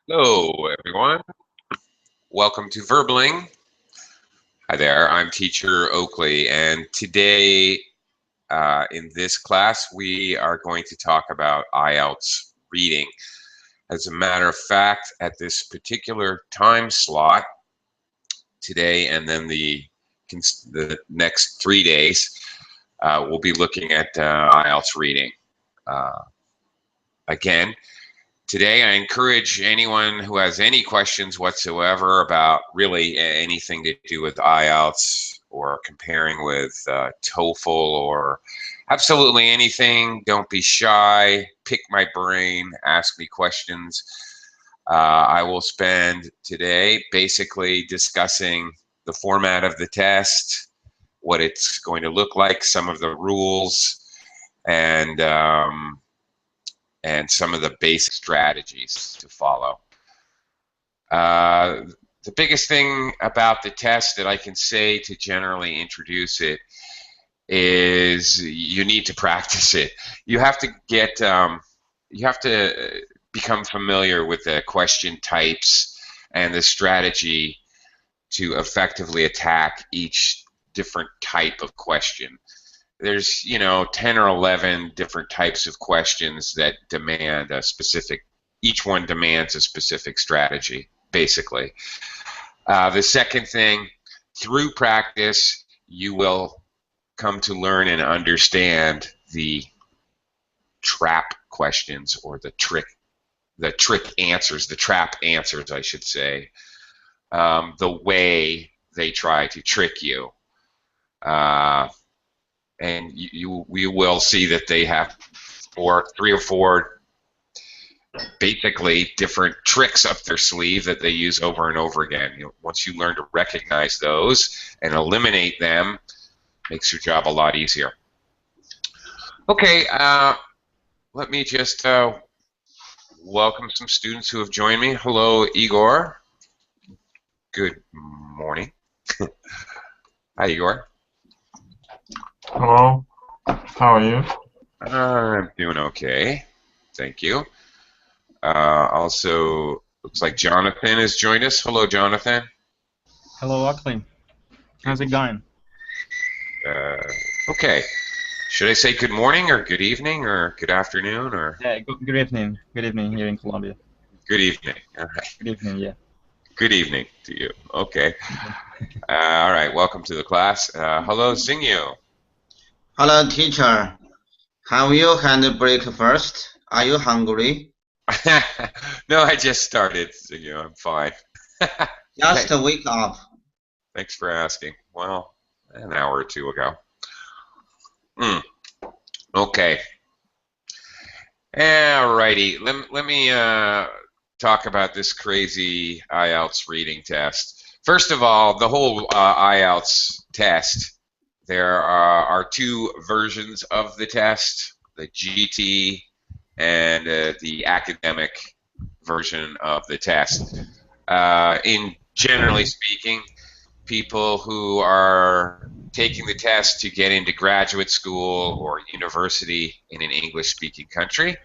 Hello, everyone. Welcome to Verbling. Hi there, I'm teacher Oakley, and today in this class we are going to talk about IELTS reading. As a matter of fact, at this particular time slot, today and then the next 3 days, we'll be looking at IELTS reading. Again, today, I encourage anyone who has any questions whatsoever about really anything to do with IELTS or comparing with TOEFL or absolutely anything. Don't be shy. Pick my brain. Ask me questions. I will spend today basically discussing the format of the test, what it's going to look like, some of the rules, and some of the basic strategies to follow. The biggest thing about the test that I can say to generally introduce it is you need to practice it. You have to get, you have to become familiar with the question types and the strategy to effectively attack each different type of question. There's, 10 or 11 different types of questions that demand a specific, each one demands a specific strategy, basically. The second thing, through practice, you will come to learn and understand the trap questions or the trick answers, the trap answers, I should say, the way they try to trick you. And we will see that they have three or four basically different tricks up their sleeve that they use over and over again. Once you learn to recognize those and eliminate them, makes your job a lot easier. Okay, let me just welcome some students who have joined me. Hello, Igor. Good morning. Hi, Igor. Hello, how are you? I'm doing okay, thank you. Also, looks like Jonathan has joined us. Hello, Jonathan. Hello, Oakley. How's it going? Okay. Should I say good morning or good evening or good afternoon or? Yeah, good evening. Good evening here in Colombia. Good evening. All right. Good evening, yeah. Good evening to you. Okay. All right. Welcome to the class. Hello, Xingyu. Hello, teacher. Have you had breakfast? Are you hungry? No, I just started, Xingyu. I'm fine. Just wake up. Thanks for asking. Well, an hour or two ago. Okay. Alrighty. Let me talk about this crazy IELTS reading test. First of all, the whole IELTS test, there are two versions of the test, the GT and the academic version of the test. In generally speaking, people who are taking the test to get into graduate school or university in an English-speaking country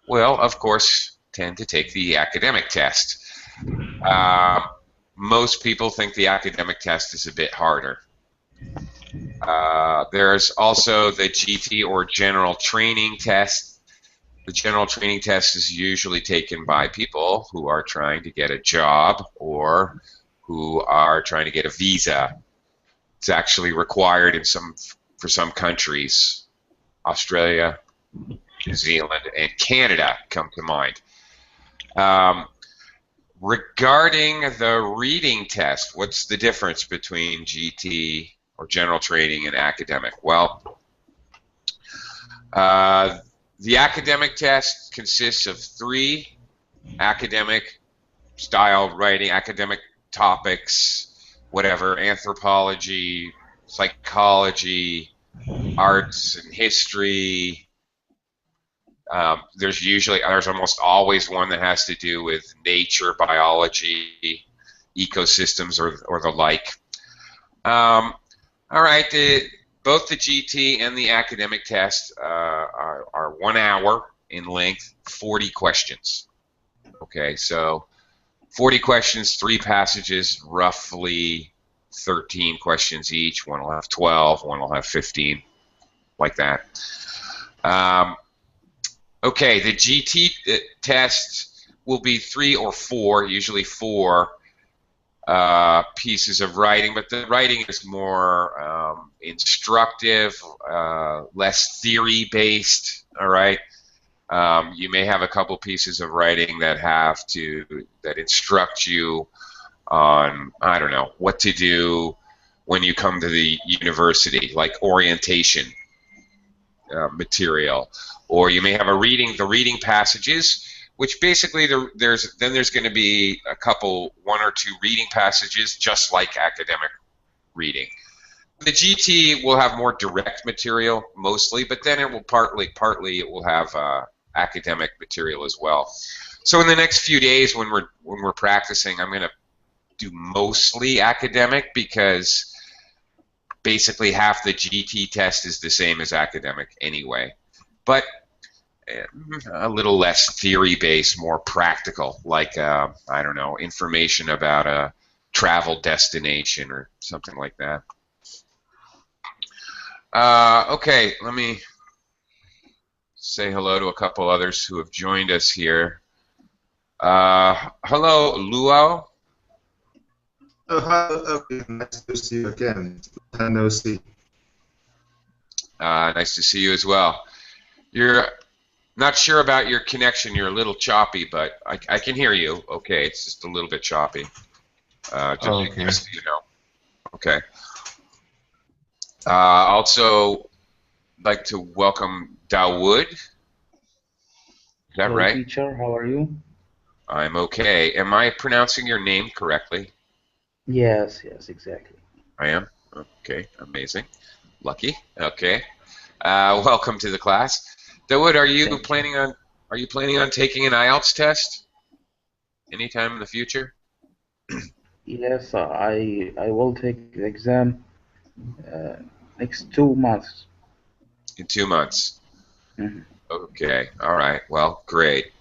will, of course, tend to take the academic test. Most people think the academic test is a bit harder. There's also the GT or general training test. The general training test is usually taken by people who are trying to get a job or who are trying to get a visa. It's actually required for some countries. Australia, New Zealand, and Canada come to mind. Regarding the reading test, what's the difference between GT or general training and academic? Well, the academic test consists of 3 academic style writing, academic topics, whatever, anthropology, psychology, arts and history. There's almost always one that has to do with nature, biology, ecosystems, or the like. All right, both the GT and the academic test are 1 hour in length, 40 questions. Okay, so 40 questions, 3 passages, roughly 13 questions each. One will have 12, one will have 15, like that. Okay, the GT test will be 3 or 4, usually 4 pieces of writing, but the writing is more instructive, less theory-based, all right? You may have a couple pieces of writing that instruct you on, I don't know, what to do when you come to the university, like orientation material. Or you may have the reading passages, which basically there's going to be one or two reading passages, just like academic reading. The GT will have more direct material mostly, but then it will partly it will have academic material as well. So in the next few days when we're practicing, I'm going to do mostly academic, because basically half the GT test is the same as academic anyway, but a little less theory-based, more practical, like I don't know, information about a travel destination or something like that. Okay, let me say hello to a couple others who have joined us here. Hello, Luo. Oh, hi, okay. Nice to see you again. Long no see. Nice to see you as well. You're not sure about your connection. You're a little choppy, but I can hear you. Okay, it's just a little bit choppy. Just so you know. Okay. Also, like to welcome Dawood. Is that Hello, right? teacher. How are you? I'm okay. Am I pronouncing your name correctly? Yes, exactly. I am? Okay, amazing. Lucky. Okay. Welcome to the class. Dawood, are you planning on taking an IELTS test anytime in the future? Yes, I will take the exam next 2 months. In 2 months. Mm-hmm. Okay. All right. Well, great.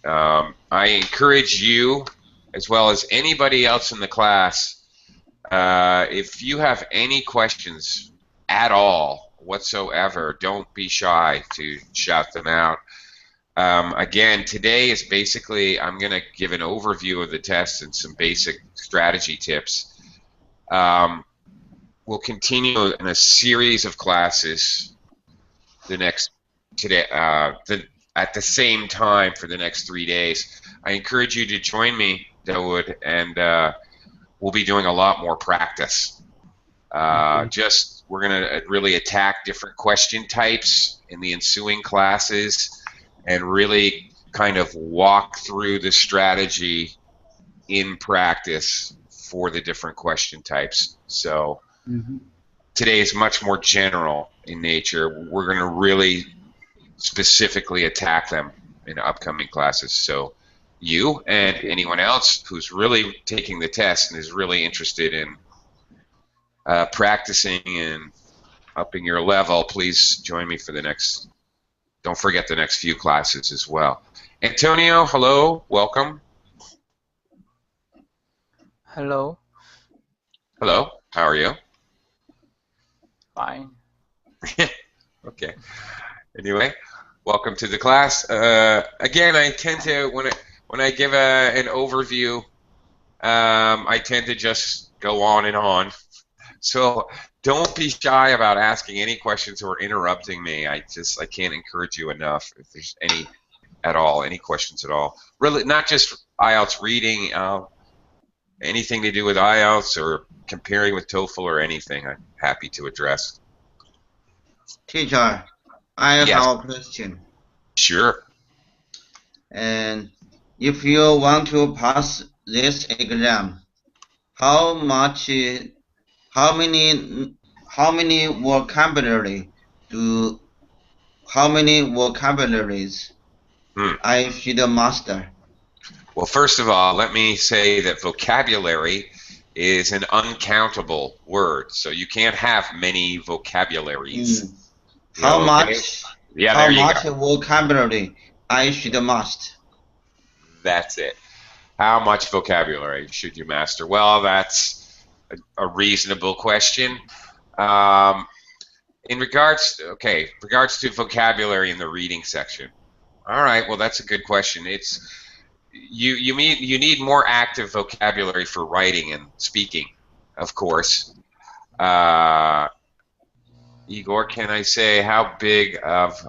I encourage you, as well as anybody else in the class, if you have any questions at all whatsoever, don't be shy to shout them out. Again, today is basically, I'm going to give an overview of the test and some basic strategy tips. We'll continue in a series of classes at the same time for the next 3 days. I encourage you to join me, Dawood, and we'll be doing a lot more practice. We're going to really attack different question types in the ensuing classes and really kind of walk through the strategy in practice for the different question types. So today is much more general in nature. We're going to really specifically attack them in upcoming classes. So you and anyone else who's really taking the test and is really interested in practicing and upping your level, please join me for the next, don't forget the next few classes as well. Antonio, hello, welcome. Hello. Hello, how are you? Fine. Okay. Anyway, welcome to the class. Again, I tend to, when I give an overview, I tend to just go on and on. So don't be shy about asking any questions or interrupting me. I can't encourage you enough. If there's any questions at all. Really, not just IELTS reading, anything to do with IELTS or comparing with TOEFL or anything, I'm happy to address. Teacher, I Yes. have a question. Sure. And if you want to pass this exam, how many vocabularies I should master? Well, first of all, let me say that vocabulary is an uncountable word, so you can't have many vocabularies. How Okay? much? Yeah, How there you much go. vocabulary I should master? That's it. How much vocabulary should you master? Well, that's a reasonable question. In regards to vocabulary in the reading section. All right, well, that's a good question. You need more active vocabulary for writing and speaking, of course. Igor, can I say how big of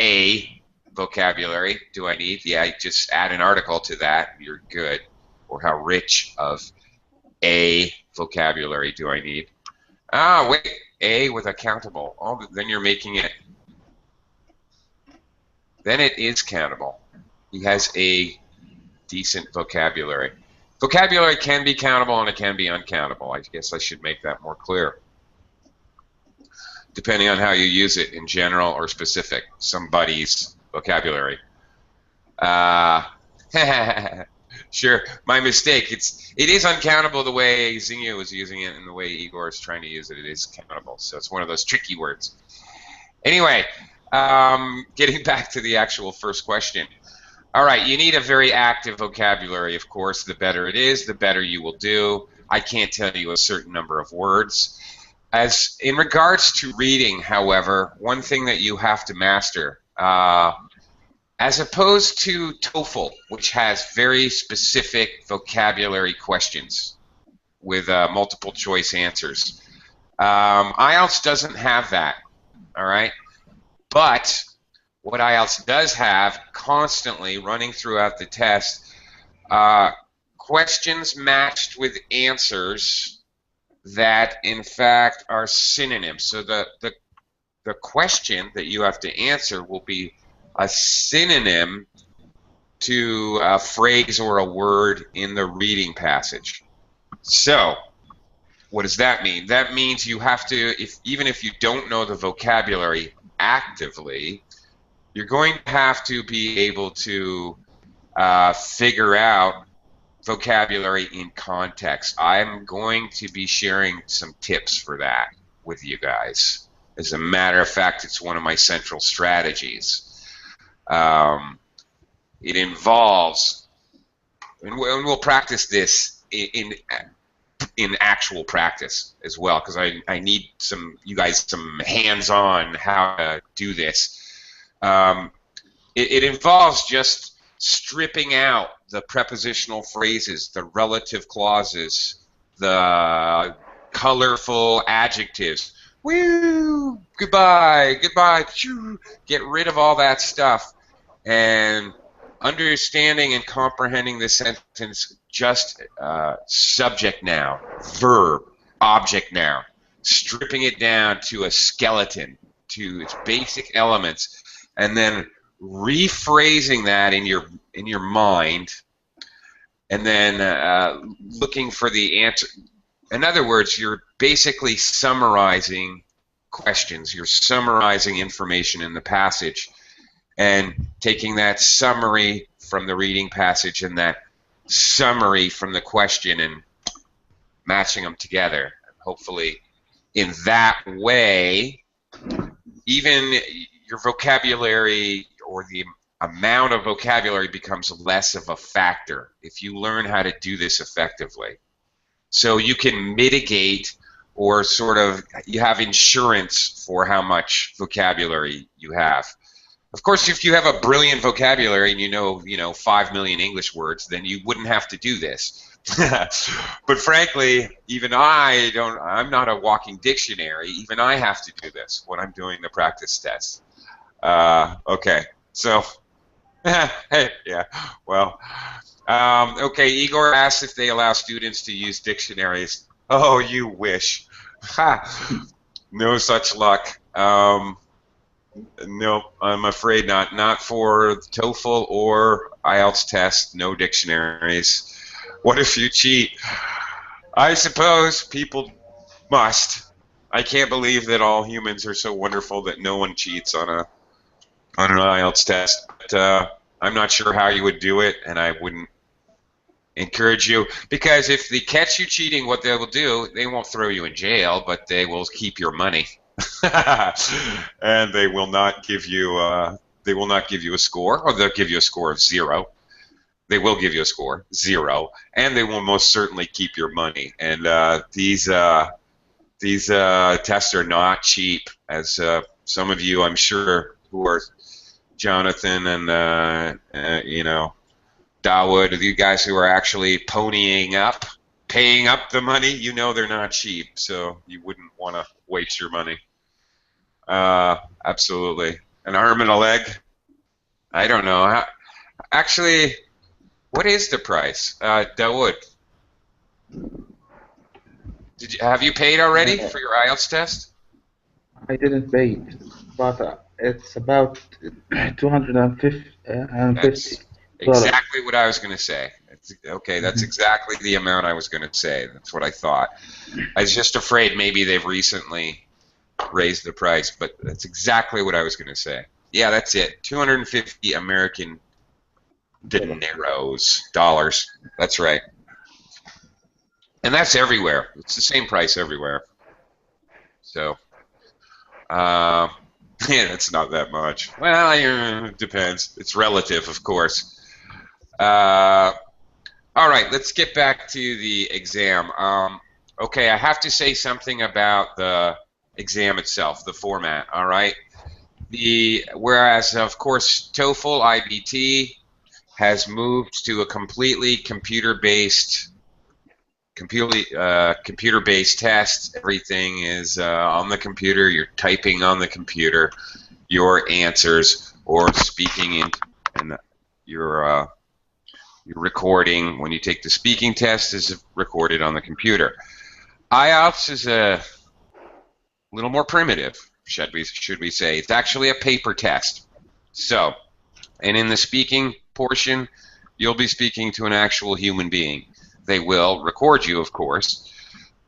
a vocabulary do I need? Yeah, just add an article to that. You're good. Or how rich of a vocabulary do I need? Ah, wait, a with a countable. Oh, then you're making it. Then it is countable. He has a decent vocabulary. Vocabulary can be countable and it can be uncountable. I guess I should make that more clear. Depending on how you use it in general or specific, somebody's vocabulary. Sure, my mistake. It is uncountable the way Xingyu is using it and the way Igor is trying to use it. It is countable, so it's one of those tricky words. Anyway, getting back to the actual first question. All right, you need a very active vocabulary, of course. The better it is, the better you will do. I can't tell you a certain number of words. As in regards to reading, however, one thing that you have to master, as opposed to TOEFL, which has very specific vocabulary questions with multiple choice answers, IELTS doesn't have that, all right? But what IELTS does have constantly running throughout the test, questions matched with answers that in fact are synonyms. So the question that you have to answer will be a synonym to a phrase or a word in the reading passage. So what does that mean? That means you have to, even if you don't know the vocabulary actively, you're going to have to be able to figure out vocabulary in context. I'm going to be sharing some tips for that with you guys. As a matter of fact, it's one of my central strategies. It involves, and we'll practice this in actual practice as well, because I need you guys some hands-on how to do this. It involves just stripping out the prepositional phrases, the relative clauses, the colorful adjectives. Woo! Goodbye, goodbye. Get rid of all that stuff and understanding and comprehending the sentence just subject noun, verb, object noun, stripping it down to a skeleton, to its basic elements, and then rephrasing that in your mind, and then looking for the answer. In other words, you're basically summarizing questions. You're summarizing information in the passage and taking that summary from the reading passage and that summary from the question and matching them together. Hopefully, in that way, even your vocabulary or the amount of vocabulary becomes less of a factor if you learn how to do this effectively. So you can mitigate, or sort of you have insurance for how much vocabulary you have. Of course, if you have a brilliant vocabulary and you know 5 million English words, then you wouldn't have to do this. But frankly, even I'm not a walking dictionary. Even I have to do this when I'm doing the practice test. Okay, so, hey, yeah, well, okay, Igor asked if they allow students to use dictionaries. Oh, you wish. Ha! No such luck. No, I'm afraid not. Not for TOEFL or IELTS test, no dictionaries. What if you cheat? I suppose people must. I can't believe that all humans are so wonderful that no one cheats on an IELTS test. But I'm not sure how you would do it, and I wouldn't encourage you, because if they catch you cheating, what they will do, they won't throw you in jail, but they will keep your money. And they will not give you a score, or they'll give you a score of 0. they will give you a score, 0, and they will most certainly keep your money. And these tests are not cheap, as some of you, I'm sure, who are Jonathan and Dawood, the guys who are actually ponying up, paying up the money, you know they're not cheap, so you wouldn't want to waste your money. Absolutely. An arm and a leg? I don't know. Actually, what is the price? Dawood, have you paid already for your IELTS test? I didn't pay it, but it's about 250. That's exactly what I was going to say. Okay, that's exactly the amount I was going to say. That's what I thought. I was just afraid maybe they've recently raised the price, but that's exactly what I was going to say. Yeah, that's it. 250 American dineros, dollars. That's right. And that's everywhere. It's the same price everywhere. So, yeah, it's not that much. Well, it depends. It's relative, of course. All right, let's get back to the exam. Okay, I have to say something about the exam itself, the format. All right. Whereas, of course, TOEFL IBT has moved to a completely computer-based test. Everything is on the computer. You're typing on the computer your answers or speaking in, and your recording when you take the speaking test is recorded on the computer. IELTS is a little more primitive, should we say. It's actually a paper test. So, and in the speaking portion, you'll be speaking to an actual human being. They will record you, of course,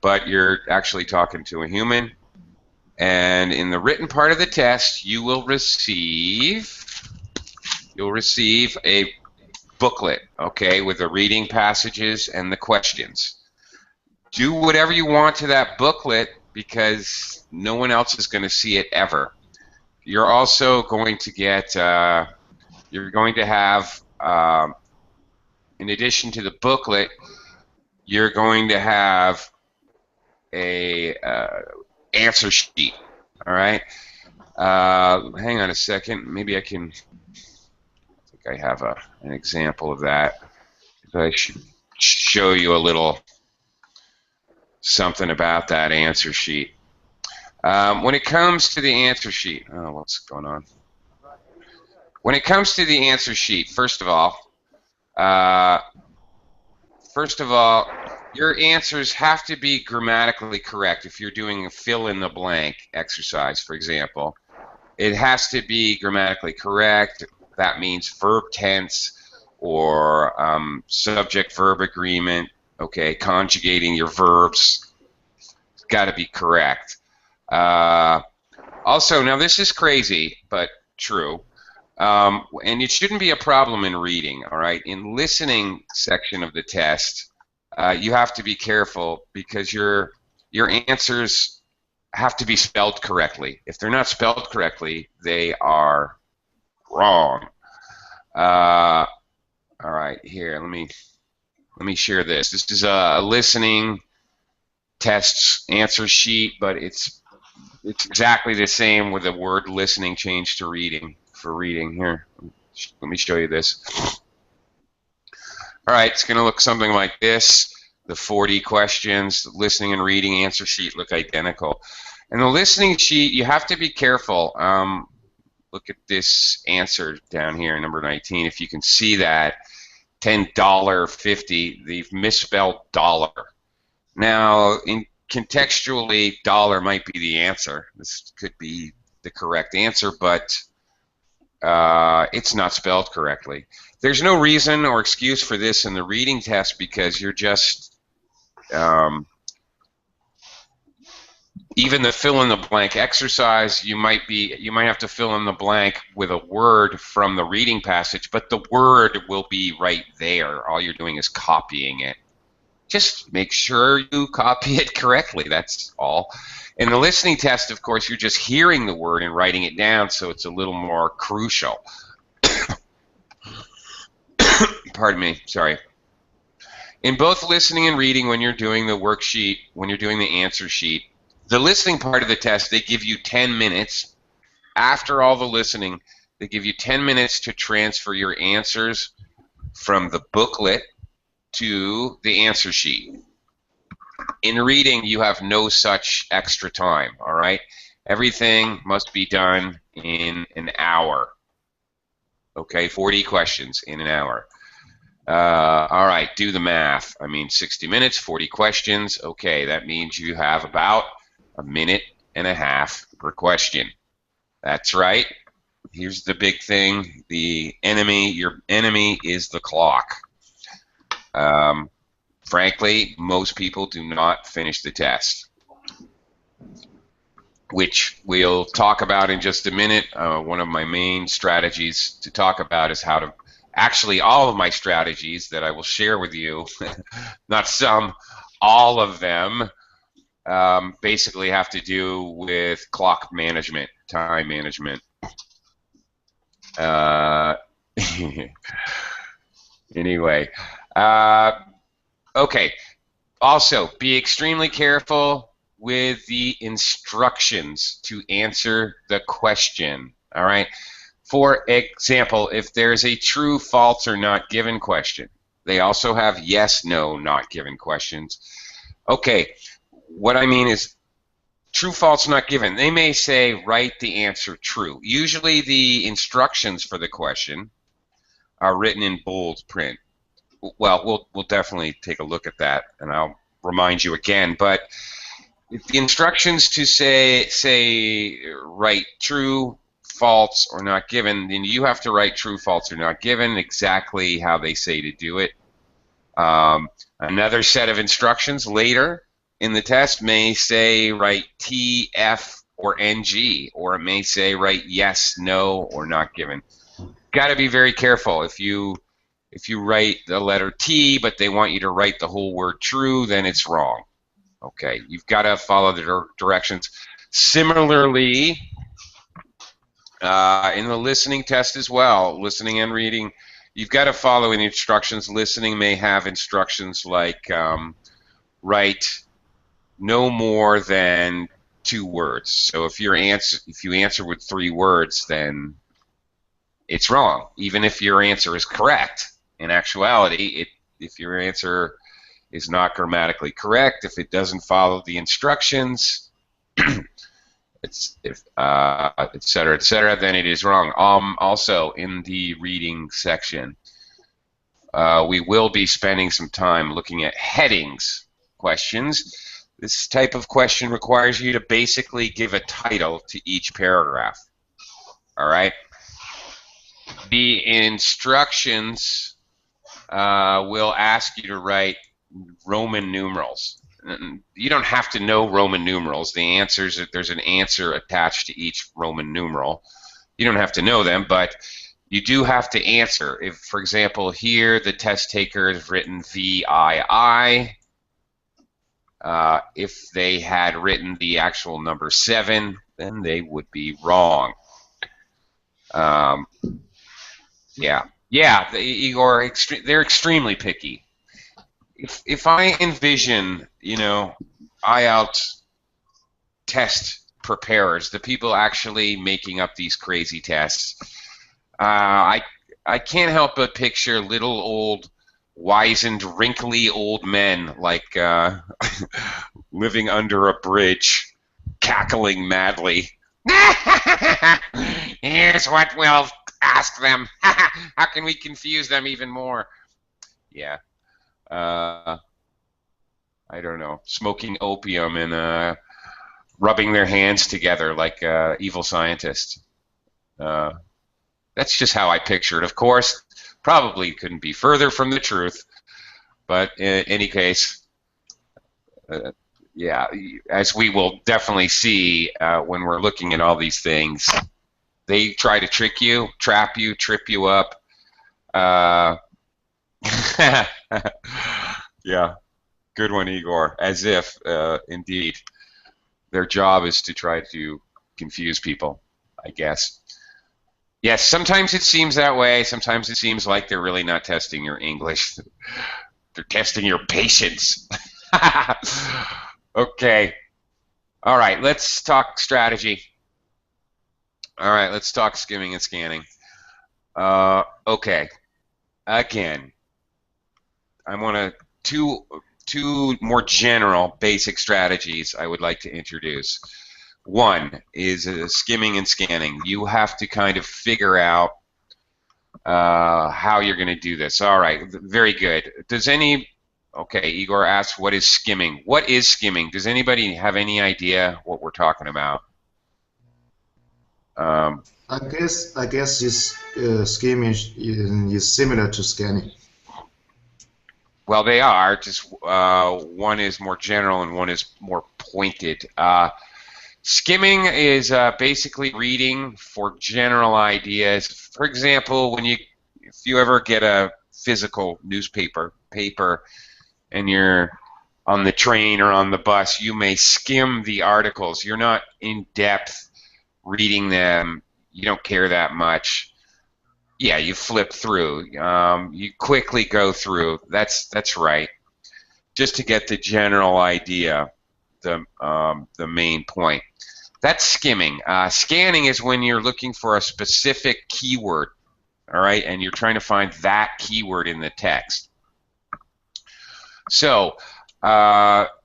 but you're actually talking to a human. And in the written part of the test, you'll receive a booklet, okay, with the reading passages and the questions. Do whatever you want to that booklet because no one else is going to see it ever. You're also going to get, you're going to have, in addition to the booklet, you're going to have a answer sheet. All right. Hang on a second. Maybe I can. I think I have an example of that. I should show you a little something about that answer sheet. When it comes to the answer sheet, oh, what's going on? When it comes to the answer sheet, first of all, your answers have to be grammatically correct. If you're doing a fill-in-the-blank exercise, for example, it has to be grammatically correct. That means verb tense or subject-verb agreement, okay, conjugating your verbs. It's got to be correct. Also, now this is crazy, but true. And it shouldn't be a problem in reading, all right? In listening section of the test, you have to be careful because your answers have to be spelled correctly. If they're not spelled correctly, they are wrong. All right, here, let me share this. This is a listening test answer sheet, but it's exactly the same with the word listening changed to reading. For reading here, let me show you this. All right, it's going to look something like this. The 40 questions, the listening and reading answer sheet look identical. And the listening sheet, you have to be careful. Look at this answer down here, number 19. If you can see that, $10.50, they've misspelled dollar. Now, contextually, dollar might be the answer. This could be the correct answer, but it's not spelled correctly. There's no reason or excuse for this in the reading test because you're just even the fill-in-the-blank exercise, you might have to fill in the blank with a word from the reading passage, but the word will be right there. All you're doing is copying it. Just make sure you copy it correctly. That's all. In the listening test, of course, you're just hearing the word and writing it down, so it's a little more crucial. pardon me, sorry. In both listening and reading, when you're doing the worksheet, when you're doing the answer sheet, the listening part of the test, they give you 10 minutes. After all the listening, they give you 10 minutes to transfer your answers from the booklet to the answer sheet. In reading, you have no such extra time, all right? Everything must be done in an hour. Okay, 40 questions in an hour. All right, do the math. I mean, 60 minutes, 40 questions. Okay, that means you have about a minute and a half per question. That's right. Here's the big thing. The enemy, your enemy is the clock. Frankly, most people do not finish the test, which we'll talk about in just a minute. One of my main strategies to talk about is how to, actually all of my strategies that I will share with you, not some, all of them basically have to do with clock management, time management. Anyway, okay. Also, be extremely careful with the instructions to answer the question. All right. For example, if there's a true, false, or not given question, they also have yes, no, not given questions. Okay. What I mean is true, false, not given. They may say write the answer true. Usually the instructions for the question are written in bold print. Well, we'll definitely take a look at that, and I'll remind you again. But if the instructions to say write true, false, or not given, then you have to write true, false, or not given exactly how they say to do it. Another set of instructions later in the test may say write T, F, or NG, or it may say write yes, no, or not given. Got to be very careful. If you write the letter T, but they want you to write the whole word true, then it's wrong. Okay, you've got to follow the directions. Similarly, in the listening test as well, listening and reading, you've got to follow the instructions. Listening may have instructions like write no more than 2 words. So if you answer with 3 words, then it's wrong, even if your answer is correct. In actuality, if your answer is not grammatically correct, if it doesn't follow the instructions, et cetera, then it is wrong. Also, in the reading section, we will be spending some time looking at headings questions. This type of question requires you to basically give a title to each paragraph. All right? The instructions will ask you to write Roman numerals. You don't have to know Roman numerals. The answers, there's an answer attached to each Roman numeral. You don't have to know them, but you do have to answer. If, for example, here the test taker has written VII, if they had written the actual number 7, then they would be wrong. Yeah, Igor, they're extremely picky. If I envision, IELTS test preparers, the people actually making up these crazy tests, I can't help but picture little old, wizened, wrinkly old men like living under a bridge, cackling madly. Here's what we'll ask them. How can we confuse them even more? Yeah. I don't know. Smoking opium and rubbing their hands together like evil scientists. That's just how I picture it. Of course, probably couldn't be further from the truth. But in any case, yeah, as we will definitely see when we're looking at all these things, they try to trick you, trap you, trip you up. Yeah, good one, Igor. As if, indeed, their job is to try to confuse people, I guess. Yes, sometimes it seems that way. Sometimes it seems like they're really not testing your English. They're testing your patience. Okay. All right, let's talk strategy. All right, let's talk skimming and scanning. Okay. Again, I want two more general basic strategies I would like to introduce. One is skimming and scanning. You have to kind of figure out how you're going to do this. All right, very good. Okay, Igor asks, what is skimming? What is skimming? Does anybody have any idea what we're talking about? I guess this skimming is similar to scanning. Well, they are, just one is more general and one is more pointed. Skimming is basically reading for general ideas. For example, if you ever get a physical paper, and you're on the train or on the bus, you may skim the articles. You're not in depth reading them. You don't care that much. Yeah, you flip through. You quickly go through. That's right. Just to get the general idea, the main point. That's skimming. Scanning is when you're looking for a specific keyword, all right, and you're trying to find that keyword in the text. So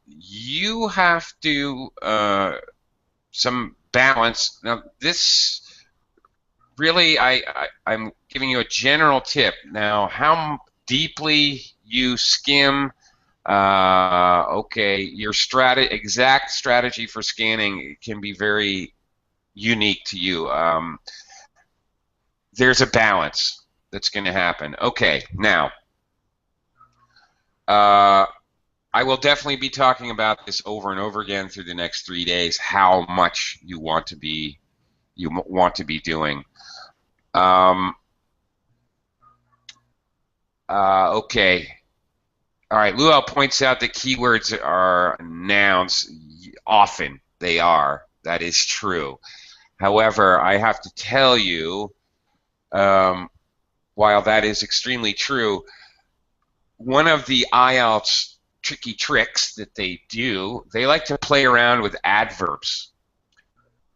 you have to some balance. Now this really, I'm giving you a general tip. Now, how deeply you skim, okay, your exact strategy for scanning can be very unique to you. There's a balance that's going to happen. Okay, now, I will definitely be talking about this over and over again through the next 3 days, how much you want to be doing. Okay. All right. Luau points out that keywords are nouns. Often they are. That is true. However, I have to tell you, while that is extremely true, one of the IELTS tricky tricks that they do, they like to play around with adverbs,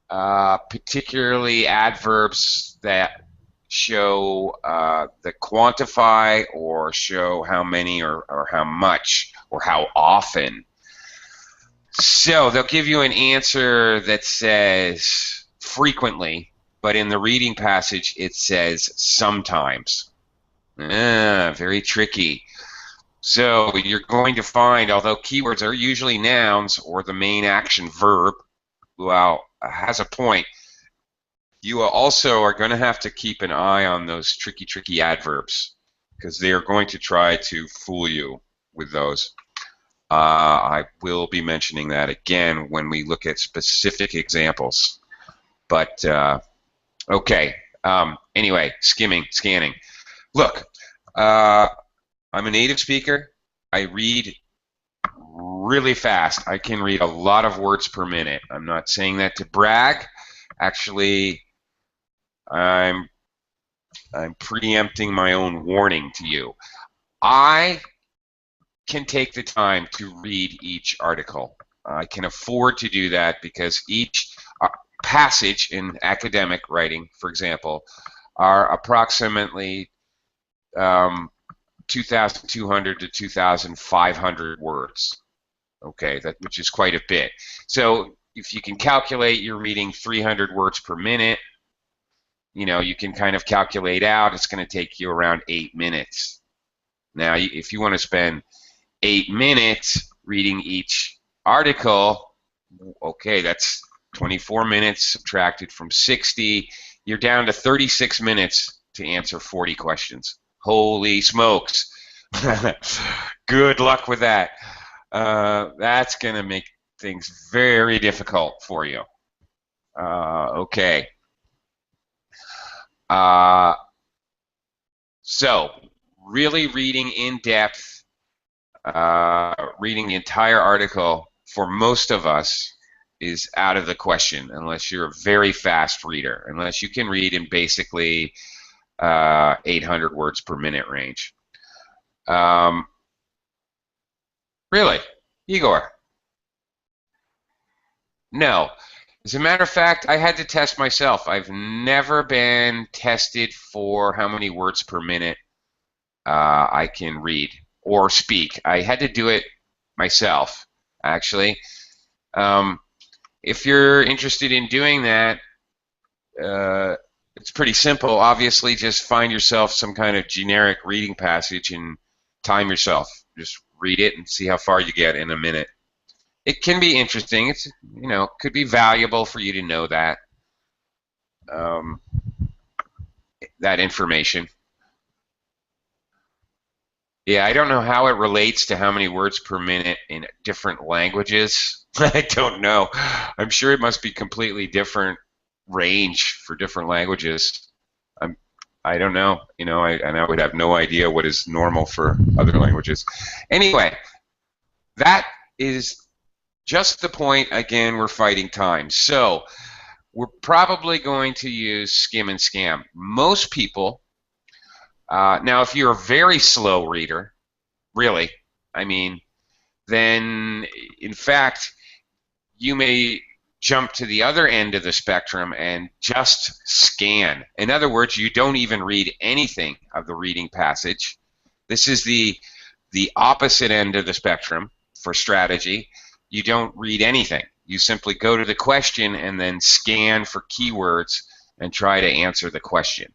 particularly adverbs that show that quantify or show how many or how much or how often. So they'll give you an answer that says frequently, but in the reading passage it says sometimes. Very tricky. So you're going to find, although keywords are usually nouns or the main action verb, well, has a point, you also are going to have to keep an eye on those tricky adverbs because they are going to try to fool you with those. I will be mentioning that again when we look at specific examples. But, okay. Anyway, skimming, scanning. Look, I'm a native speaker. I read really fast. I can read a lot of words per minute. I'm not saying that to brag. Actually, I'm preempting my own warning to you. I can take the time to read each article. I can afford to do that because each passage in academic writing, for example, are approximately 2,200 to 2,500 words. Okay, which is quite a bit. So if you can calculate, you're reading 300 words per minute. You know, you can kind of calculate out it's going to take you around 8 minutes. Now, if you want to spend 8 minutes reading each article, okay, that's 24 minutes subtracted from 60. You're down to 36 minutes to answer 40 questions. Holy smokes. Good luck with that. That's going to make things very difficult for you. Okay. So, really reading in depth, reading the entire article for most of us is out of the question unless you're a very fast reader, unless you can read in basically 800 words per minute range. Really, Igor? No. As a matter of fact, I had to test myself. I've never been tested for how many words per minute I can read or speak. I had to do it myself, actually. If you're interested in doing that, it's pretty simple. Obviously, just find yourself some kind of generic reading passage and time yourself. Just read it and see how far you get in a minute. It can be interesting. It's, you know, could be valuable for you to know that that information. Yeah, I don't know how it relates to how many words per minute in different languages. I don't know. I'm sure it must be completely different range for different languages. I don't know. You know, and I would have no idea what is normal for other languages. Anyway, that is just the point. Again, we're fighting time. So we're probably going to use skim and scam. Most people, now if you're a very slow reader, really, I mean, then in fact, you may jump to the other end of the spectrum and just scan. In other words, you don't even read anything of the reading passage. This is the opposite end of the spectrum for strategy. You don't read anything. You simply go to the question and then scan for keywords and try to answer the question.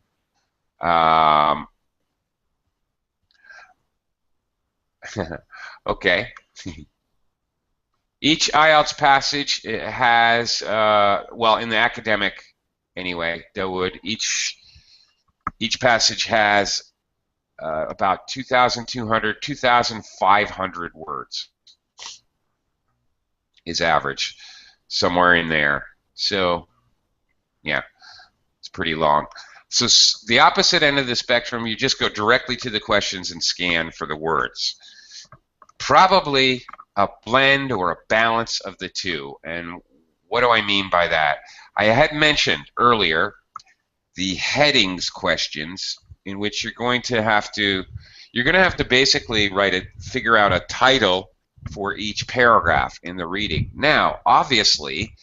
Okay. Each IELTS passage has, well, in the academic anyway, each passage has about 2,200, 2,500 words is average, somewhere in there. So, yeah, it's pretty long. So the opposite end of the spectrum, you just go directly to the questions and scan for the words. Probably a blend or a balance of the two. And what do I mean by that? I had mentioned earlier the headings questions, in which you're going to have to basically figure out a title for each paragraph in the reading. Now, obviously,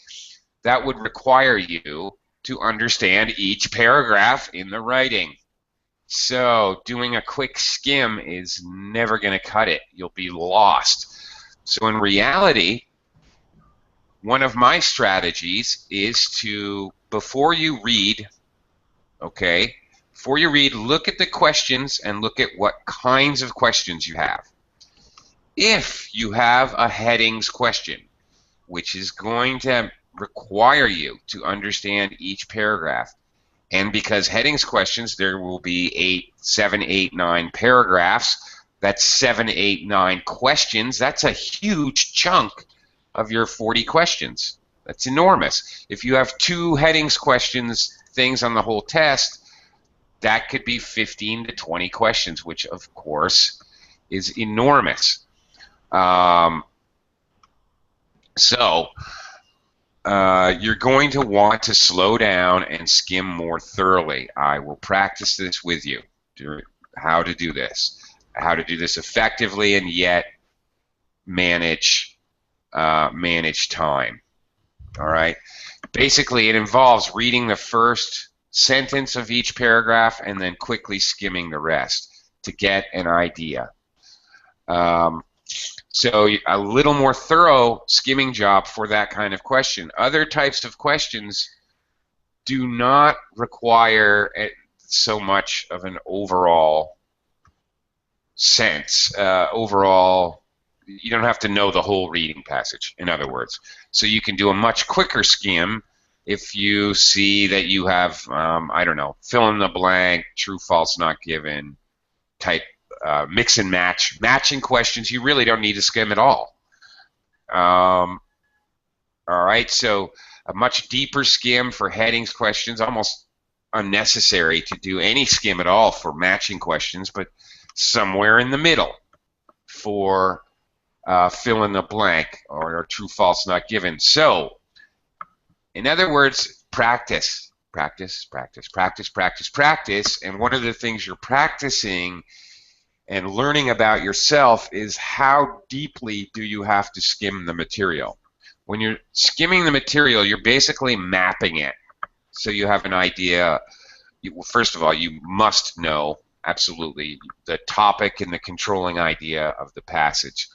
that would require you to understand each paragraph in the writing. So doing a quick skim is never going to cut it. You'll be lost. So in reality, one of my strategies is to, before you read, look at the questions and look at what kinds of questions you have. If you have a headings question, which is going to require you to understand each paragraph, and because headings questions, there will be 7, 8, 9 paragraphs. That's 7, 8, 9 questions. That's a huge chunk of your 40 questions. That's enormous. If you have 2 headings questions, things on the whole test, that could be 15 to 20 questions, which of course is enormous. You're going to want to slow down and skim more thoroughly. I will practice this with you, how to do this effectively and yet manage time. All right. Basically, it involves reading the first sentence of each paragraph and then quickly skimming the rest to get an idea. So a little more thorough skimming job for that kind of question. Other types of questions do not require so much of an overall sense. You don't have to know the whole reading passage, in other words. So you can do a much quicker skim if you see that you have, I don't know, fill in the blank, true, false, not given, type mix and matching questions. You really don't need to skim at all. All right, so a much deeper skim for headings questions, almost unnecessary to do any skim at all for matching questions, but somewhere in the middle for fill in the blank or true, false, not given. So In other words, practice, practice, practice, practice, practice, practice. And one of the things you're practicing and learning about yourself is how deeply do you have to skim the material. When you're skimming the material, you're basically mapping it. So you have an idea. First of all, you must know absolutely the topic and the controlling idea of the passage.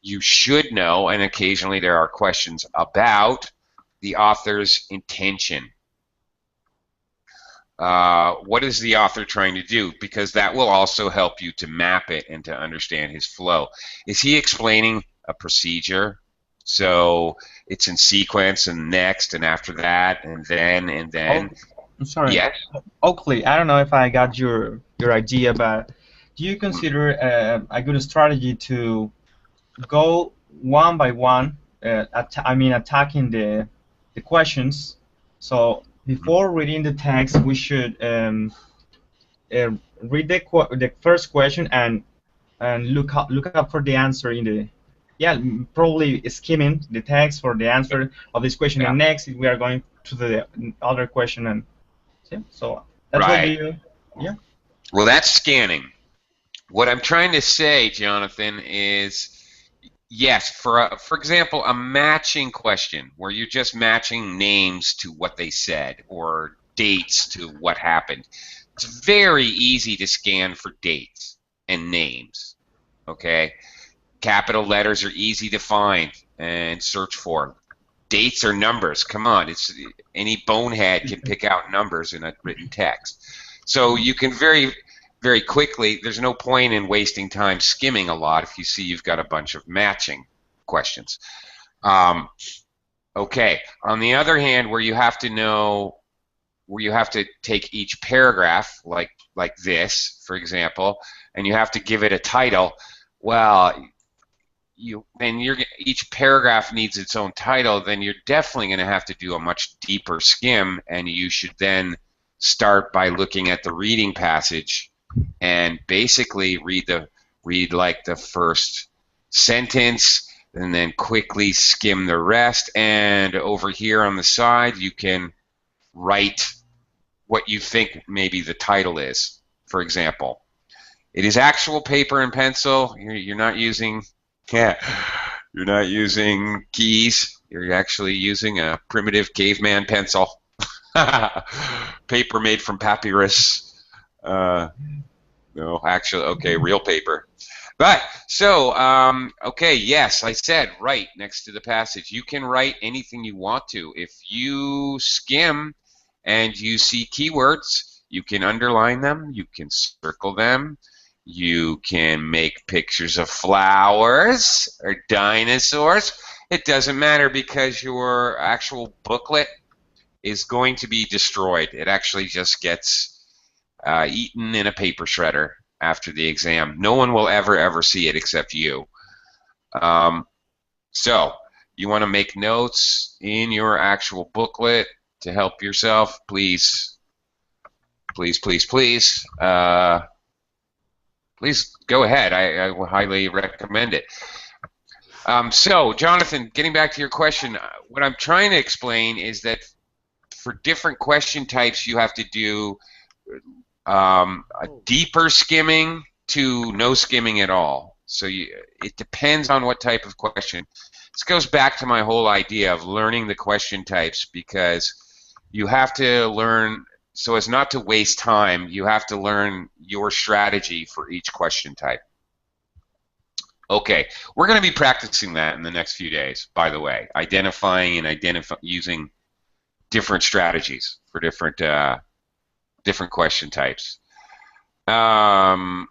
You should know, and occasionally there are questions about the author's intention. What is the author trying to do? Because that will also help you to map it and to understand his flow. Is he explaining a procedure? So it's in sequence and next and after that and then and then. Oh, I'm sorry. Yes. Oakley, I don't know if I got your idea, but do you consider a good strategy to go one by one? Attacking the questions. So before reading the text, we should read the first question and look up for the answer in the probably skimming the text for the answer of this question, Yeah. and next we are going to the other question, and so that's what Right. you Well, that's scanning. What I'm trying to say, Jonathan, is yes, for example, a matching question where you're just matching names to what they said or dates to what happened. It's very easy to scan for dates and names, okay? Capital letters are easy to find and search for. Dates are numbers. Come on, any bonehead can pick out numbers in a written text. So you can very, very quickly, there's no point in wasting time skimming a lot if you see you've got a bunch of matching questions. Okay, on the other hand, where you have to take each paragraph, like this, for example, and you have to give it a title, well, each paragraph needs its own title, then you're definitely going to have to do a much deeper skim, and you should then start by looking at the reading passage and basically read like the first sentence and then quickly skim the rest, and over here on the side you can write what you think maybe the title is. For example, it is actual paper and pencil. You're not using you're not using keys. You're actually using a primitive caveman pencil. Paper made from papyrus. No, actually, okay, real paper. But, so, okay, yes, I said right next to the passage. You can write anything you want to. If you skim and you see keywords, you can underline them, you can circle them, you can make pictures of flowers or dinosaurs. It doesn't matter because your actual booklet is going to be destroyed. It actually just gets eaten in a paper shredder after the exam. No one will ever see it except you. So you want to make notes in your actual booklet to help yourself. Please go ahead. I will highly recommend it. So, Jonathan, getting back to your question, what I'm trying to explain is that for different question types, you have to do a deeper skimming to no skimming at all. So it depends on what type of question. This goes back to my whole idea of learning the question types, because you have to learn, so as not to waste time, you have to learn your strategy for each question type. Okay, we're going to be practicing that in the next few days, by the way, identifying and using different strategies for different question types. Can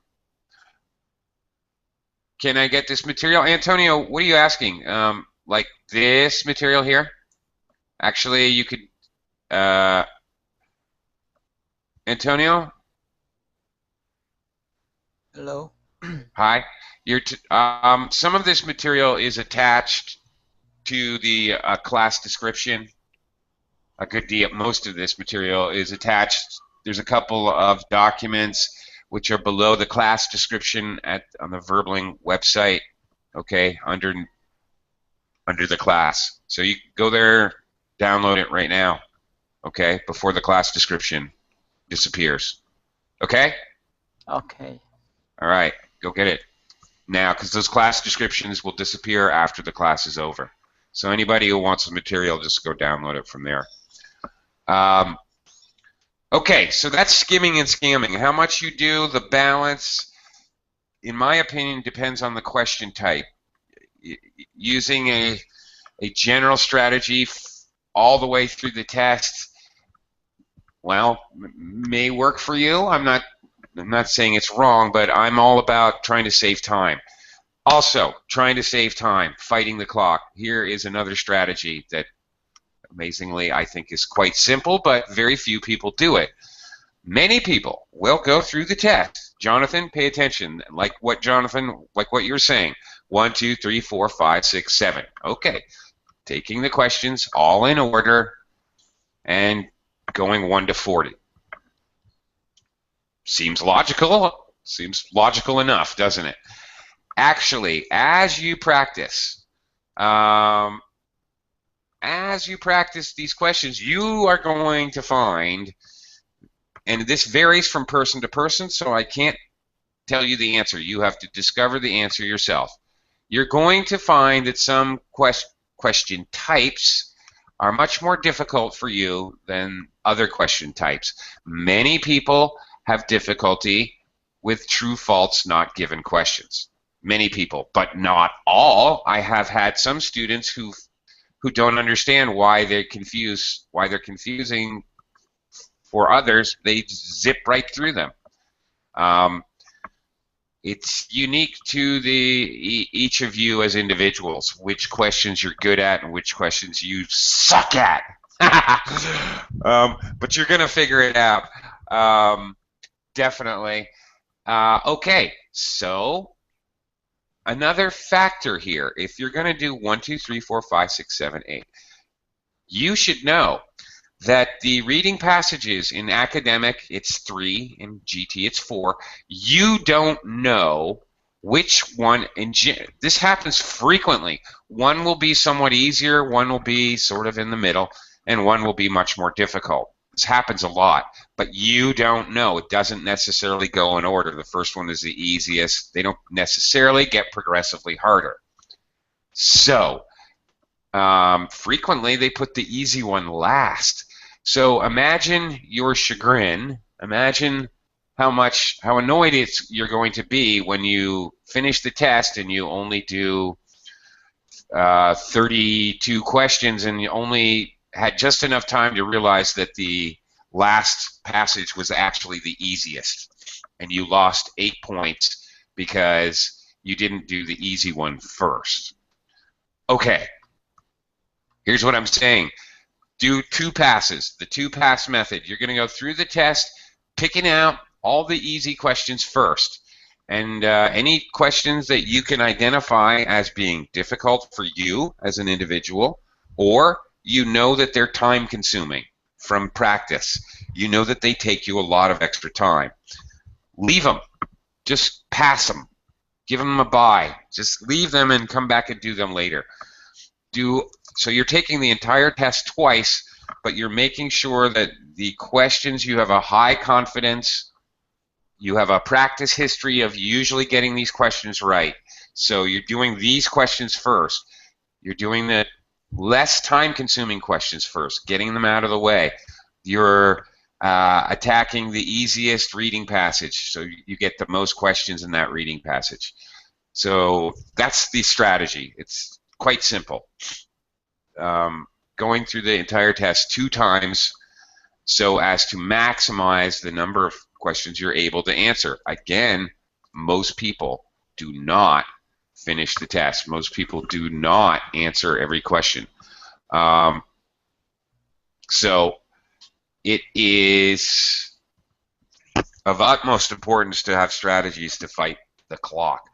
I get this material? Antonio, what are you asking? Like this material here? Actually, you could... Antonio? Hello. Hi. Some of this material is attached to the class description. A good deal, most of this material is attached. There's a couple of documents which are below the class description on the Verbling website, okay, under the class. So you go there, Download it right now, okay? Before the class description disappears. Okay? Okay. All right, go get it now, because those class descriptions will disappear after the class is over. So anybody who wants the material, just go download it from there. Okay, so that's skimming and scamming. How much you do, the balance, in my opinion, depends on the question type. Using a general strategy all the way through the test, well, may work for you. I'm not saying it's wrong, but I'm all about trying to save time. Also, trying to save time, fighting the clock. Here is another strategy that, amazingly, I think is quite simple, but very few people do it. Many people will go through the test. Jonathan, pay attention. Like what you're saying. 1, 2, 3, 4, 5, 6, 7. Okay. Taking the questions all in order and going 1 to 40. Seems logical. Seems logical enough, doesn't it? Actually, as you practice these questions, you are going to find, and this varies from person to person, so I can't tell you the answer. You have to discover the answer yourself. You're going to find that some question types are much more difficult for you than other question types. Many people have difficulty with true, false, not given questions. Many people, but not all. I have had some students who don't understand why they're confusing for others. They zip right through them. It's unique to each of you as individuals, which questions you're good at and which questions you suck at. But you're going to figure it out. Definitely. Okay, so another factor here, if you're going to do 1, 2, 3, 4, 5, 6, 7, 8, you should know that the reading passages in academic, it's 3, in GT, it's 4. You don't know which one, this happens frequently. One will be somewhat easier, one will be sort of in the middle, and one will be much more difficult. This happens a lot, but you don't know. It doesn't necessarily go in order. The first one is the easiest. They don't necessarily get progressively harder. So, frequently they put the easy one last. So imagine your chagrin. Imagine how annoyed you're going to be when you finish the test and you only do 32 questions and you only had just enough time to realize that the last passage was actually the easiest, and you lost 8 points because you didn't do the easy one first. Okay, here's what I'm saying. Do 2 passes, the 2-pass method. You're going to go through the test, picking out all the easy questions first. And any questions that you can identify as being difficult for you as an individual, or you know that they're time-consuming from practice. You know that they take you a lot of extra time. Leave them. Just pass them. Give them a bye. Just leave them and come back and do them later. So you're taking the entire test twice, but you're making sure that the questions you have a high confidence, you have a practice history of usually getting these questions right. So you're doing these questions first. You're doing the less time-consuming questions first, getting them out of the way. You're attacking the easiest reading passage, so you get the most questions in that reading passage. So that's the strategy. It's quite simple. Going through the entire test 2 times so as to maximize the number of questions you're able to answer. Again, most people do not finish the test. Most people do not answer every question. So it is of utmost importance to have strategies to fight the clock.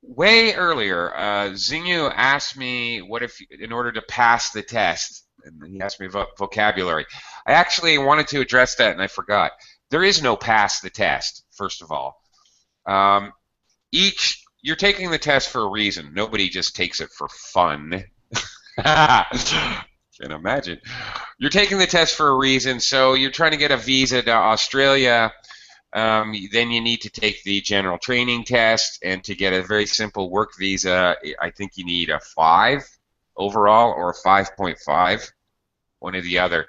Way earlier, Xingyu asked me what if, in order to pass the test, and he asked me about vocabulary. I actually wanted to address that and I forgot. There is no pass the test, first of all. You're taking the test for a reason. Nobody just takes it for fun. Can imagine. You're taking the test for a reason, so you're trying to get a visa to Australia. Then you need to take the general training test, and to get a very simple work visa, I think you need a 5 overall or a 5.5, one or the other.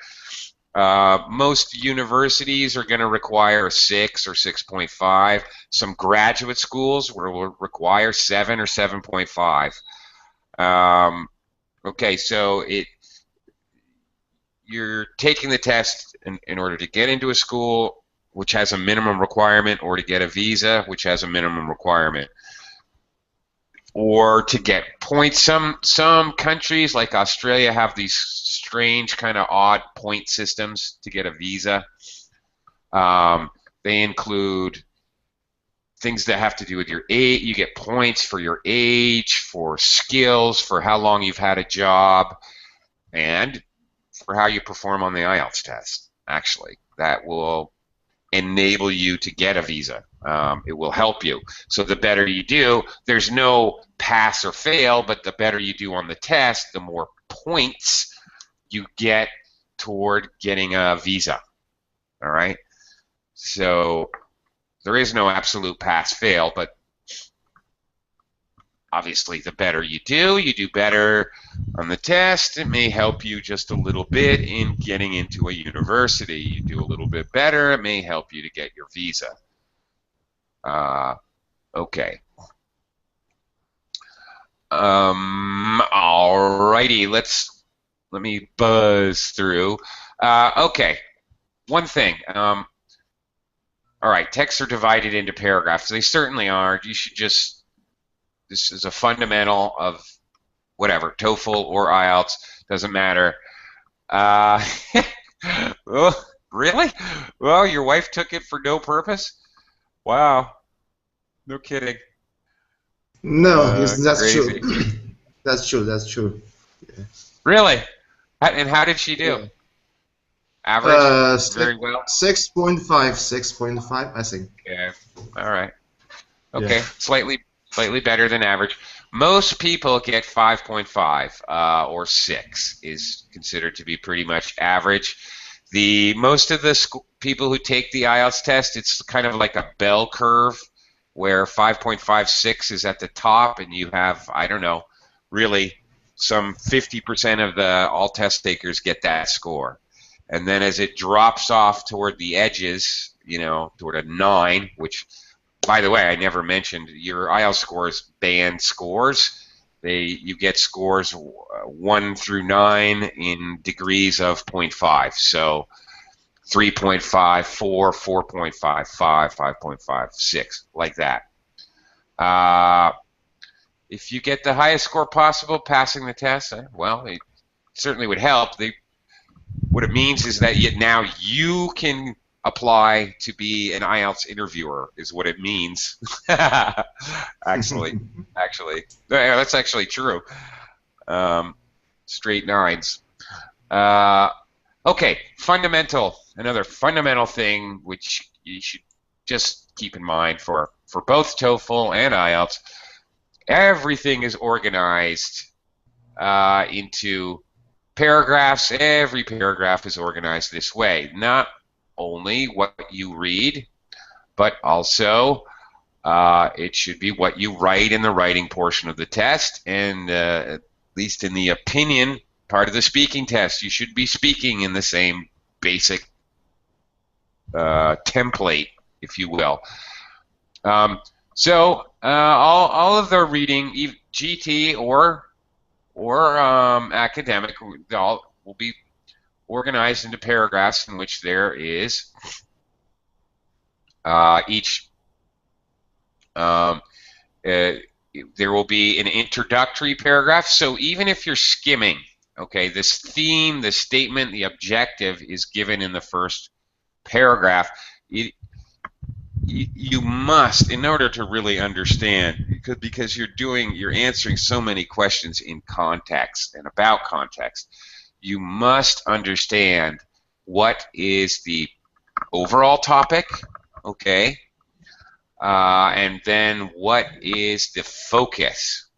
Most universities are going to require a 6 or 6.5. Some graduate schools will require 7 or 7.5. Okay, so you're taking the test in order to get into a school which has a minimum requirement, or to get a visa which has a minimum requirement, or to get points. Some countries like Australia have these strange kind of odd point systems to get a visa. They include things that have to do with your age. You get points for your age, for skills, for how long you've had a job, and for how you perform on the IELTS test. Actually, that will enable you to get a visa. It will help you. So the better you do, there's no pass or fail, but the better you do on the test, the more points you get toward getting a visa. All right? So there is no absolute pass fail, but obviously the better you do better on the test. It may help you just a little bit in getting into a university. You do a little bit better, it may help you to get your visa. Okay. Alrighty, let me buzz through. Okay, one thing. All right, texts are divided into paragraphs. They certainly are. You should just, this is a fundamental of whatever, TOEFL or IELTS, doesn't matter. Oh, really? Well, your wife took it for no purpose? Wow. No kidding. No, that's Crazy. true. That's true. That's true. Yeah. Really? And how did she do? Yeah. Average? Very well? 6.5, I think. Yeah. All right. Okay. Yeah. Slightly better than average. Most people get 5.5 or 6 is considered to be pretty much average. Most of the people who take the IELTS test, it's kind of like a bell curve where 5.56 is at the top, and you have, I don't know, really some 50% of all test takers get that score. And then as it drops off toward the edges, you know, toward a 9, which, by the way, I never mentioned, your IELTS scores band scores. You get scores 1 through 9 in degrees of 0.5. So 3.5, 4, 4.5, 5, 5.5, 6, like that. If you get the highest score possible passing the test, well, it certainly would help. What it means is that now you can apply to be an IELTS interviewer, is what it means. actually, that's actually true. Straight 9s. Okay, another fundamental thing which you should just keep in mind for both TOEFL and IELTS. Everything is organized into paragraphs. Every paragraph is organized this way. Not only what you read, but also it should be what you write in the writing portion of the test, and at least in the opinion part of the speaking test, you should be speaking in the same basic template, if you will. So all of the reading, GT or academic, all will be organized into paragraphs in which there is there will be an introductory paragraph. So even if you're skimming, okay, this theme, the statement, the objective is given in the first paragraph. You must, in order to really understand, because you're answering so many questions in context and about context, you must understand what is the overall topic, okay, and then what is the focus.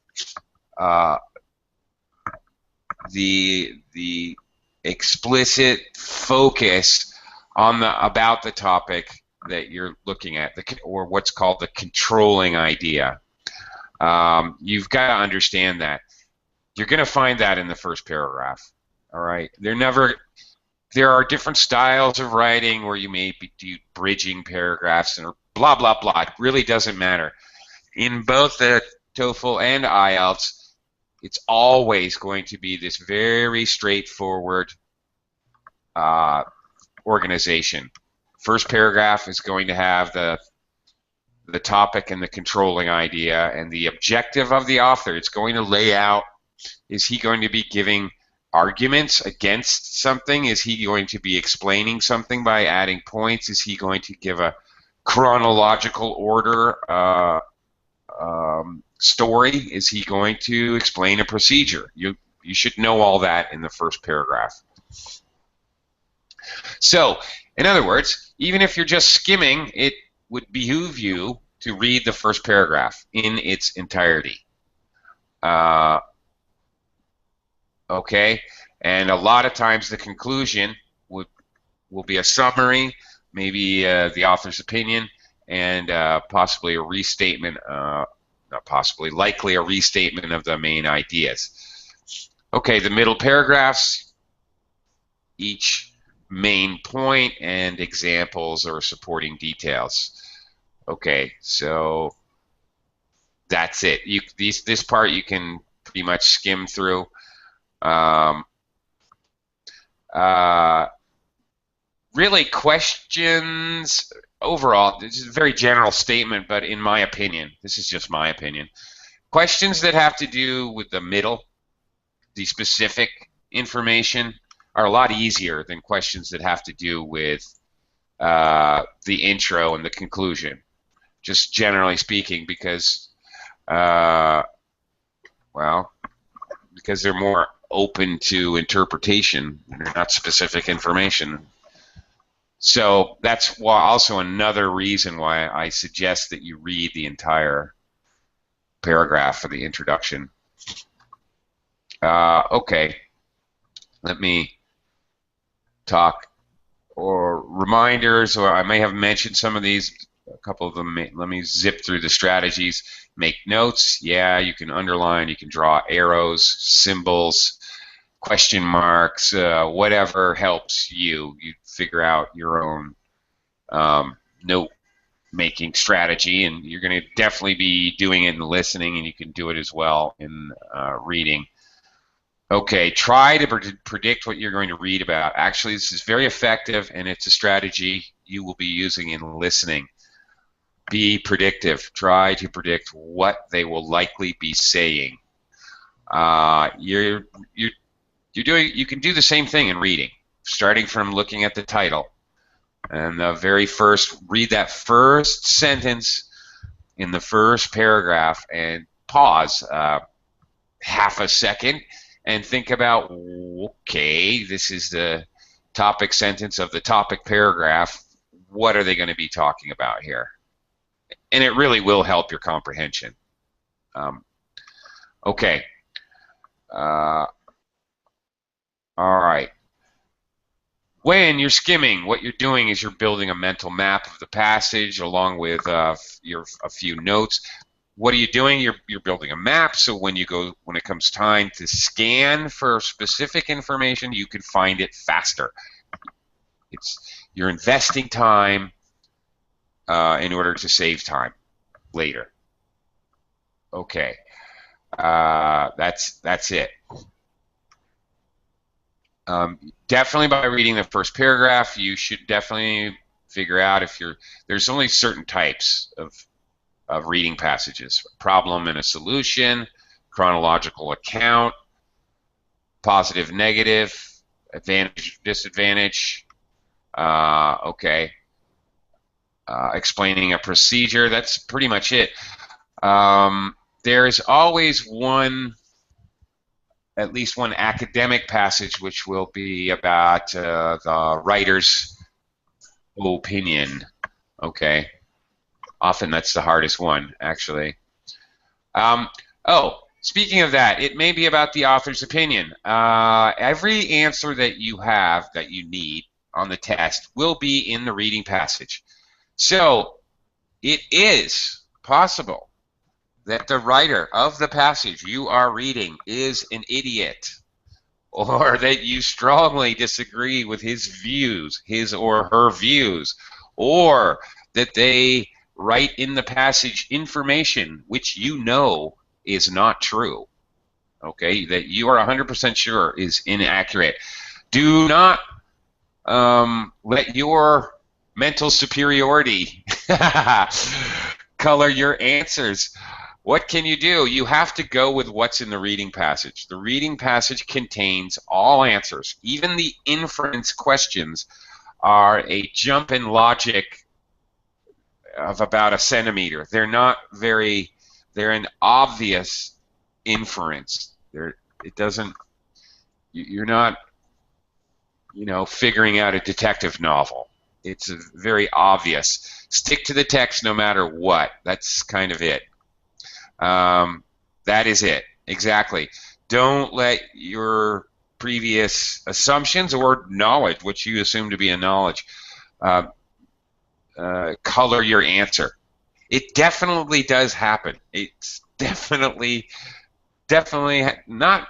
the explicit focus on about the topic that you're looking at, or what's called the controlling idea. You've got to understand that. You're going to find that in the first paragraph. All right. There are different styles of writing where you may do bridging paragraphs and blah blah blah. It really doesn't matter. In both the TOEFL and IELTS, it's always going to be this very straightforward organization. First paragraph is going to have the topic and the controlling idea and the objective of the author. It's going to lay out, is he going to be giving arguments against something? Is he going to be explaining something by adding points? Is he going to give a chronological order story? Is he going to explain a procedure? You should know all that in the first paragraph. So, in other words, even if you're just skimming, it would behoove you to read the first paragraph in its entirety. Okay, and a lot of times the conclusion will be a summary, maybe the author's opinion, and possibly a restatement, not possibly, likely a restatement of the main ideas. Okay, the middle paragraphs, each main point and examples or supporting details. Okay, so that's it. This part you can pretty much skim through. Really, questions overall, this is a very general statement, but in my opinion, this is just my opinion, questions that have to do with the middle, the specific information, are a lot easier than questions that have to do with the intro and the conclusion, just generally speaking, because well, because they're more open to interpretation. They're not specific information. So that's also another reason why I suggest that you read the entire paragraph for the introduction. Okay, let me talk, or reminders, or I may have mentioned some of these, a couple of them. Let me zip through the strategies. Make notes. Yeah, you can underline, you can draw arrows, symbols, question marks, whatever helps you. You figure out your own note-making strategy, and you're going to definitely be doing it in listening, and you can do it as well in reading. Okay, try to predict what you're going to read about. Actually, this is very effective, and it's a strategy you will be using in listening. Be predictive. Try to predict what they will likely be saying. You can do the same thing in reading, starting from looking at the title. And the very first, read that first sentence in the first paragraph and pause half a second and think about, okay, this is the topic sentence of the topic paragraph. What are they going to be talking about here? And it really will help your comprehension. Okay. All right. When you're skimming, what you're doing is you're building a mental map of the passage along with a few notes. What are you doing? You're building a map, so when it comes time to scan for specific information, you can find it faster. You're investing time in order to save time later. Okay, that's it. Definitely by reading the first paragraph, you should definitely figure out if there's only certain types of reading passages: problem and a solution, chronological account, positive, negative, advantage, disadvantage. Okay. Explaining a procedure. That's pretty much it. There's always at least one academic passage which will be about the writer's opinion. Okay. Often that's the hardest one, actually. Oh, Speaking of that, it may be about the author's opinion. Every answer that you have that you need on the test will be in the reading passage. So it is possible that the writer of the passage you are reading is an idiot, or that you strongly disagree with his views, his or her views, or that they write in the passage information which you know is not true, okay, that you are 100% sure is inaccurate. Do not let your mental superiority color your answers. What can you do? You have to go with what's in the reading passage. The reading passage contains all answers. Even the inference questions are a jump in logic of about a centimeter. They're not very, they're an obvious inference. It doesn't, you're not, you know, figuring out a detective novel. It's very obvious. Stick to the text no matter what. That's kind of it. That is it. Exactly. Don't let your previous assumptions or knowledge, which you assume to be a knowledge, color your answer. It definitely does happen. It's definitely not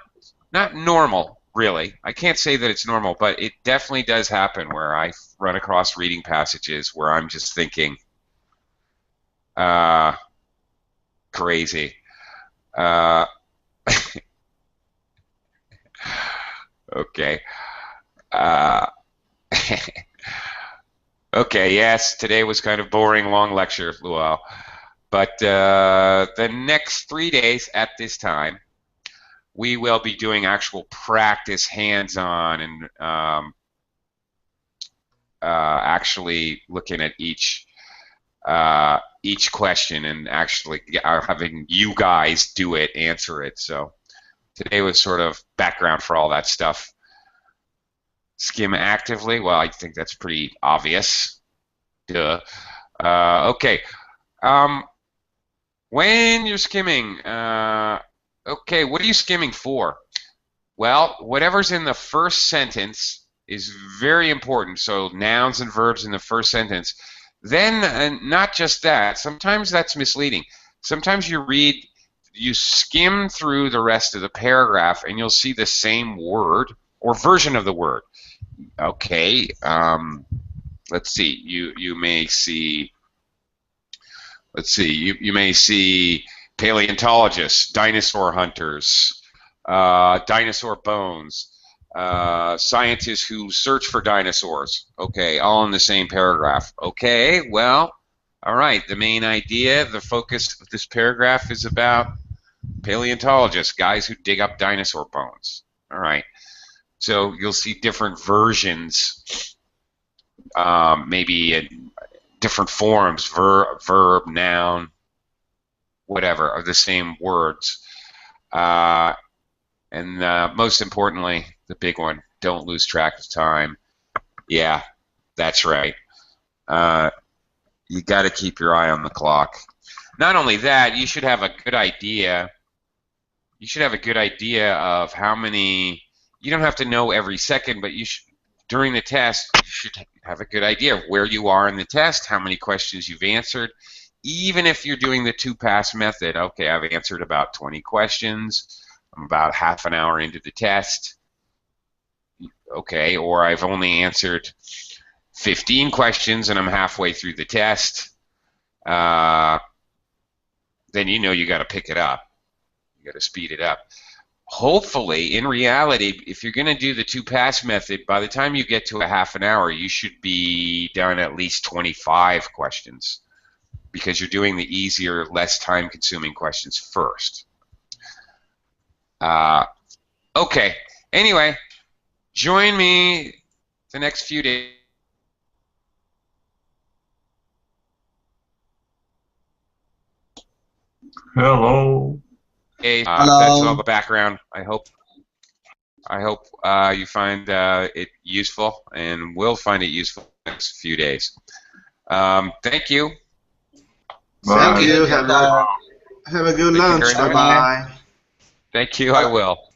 normal, really. I can't say that it's normal, but it definitely does happen where I run across reading passages where I'm just thinking, crazy. Okay. Okay, yes, today was kind of boring, long lecture, Luau. But the next 3 days at this time, we will be doing actual practice, hands-on, and actually looking at each question and actually having you guys do it, answer it. So today was sort of background for all that stuff. Skim actively, well, I think that's pretty obvious. Duh. Okay. When you're skimming, okay, what are you skimming for? Well, whatever's in the first sentence is very important. So nouns and verbs in the first sentence. Then, not just that, sometimes that's misleading. Sometimes you skim through the rest of the paragraph and you'll see the same word or version of the word. Okay, let's see. You may see. Let's see. You may see paleontologists, dinosaur hunters, dinosaur bones, scientists who search for dinosaurs. Okay, all in the same paragraph. Okay, well, all right. The main idea, the focus of this paragraph is about paleontologists, guys who dig up dinosaur bones. All right. So you'll see different versions, maybe in different forms, verb, noun, whatever, of the same words. And most importantly, the big one, don't lose track of time. Yeah, that's right. You got to keep your eye on the clock. Not only that, you should have a good idea. You should have a good idea of how many. You don't have to know every second, but you should, during the test, you should have a good idea of where you are in the test, how many questions you've answered. Even if you're doing the two-pass method, okay, I've answered about 20 questions. I'm about half an hour into the test. Okay, or I've only answered 15 questions and I'm halfway through the test. Then you know you got to pick it up. You got to speed it up. Hopefully, in reality, if you're going to do the two-pass method, by the time you get to a half an hour, you should be done at least 25 questions because you're doing the easier, less time-consuming questions first. Okay. Anyway, join me the next few days. Hello. Hey, Hello. that's all the background. I hope you find it useful, and will find it useful the next few days. Thank you. Thank Bye. you. Have a good Thank you lunch. very Bye much. bye. Thank you. I will.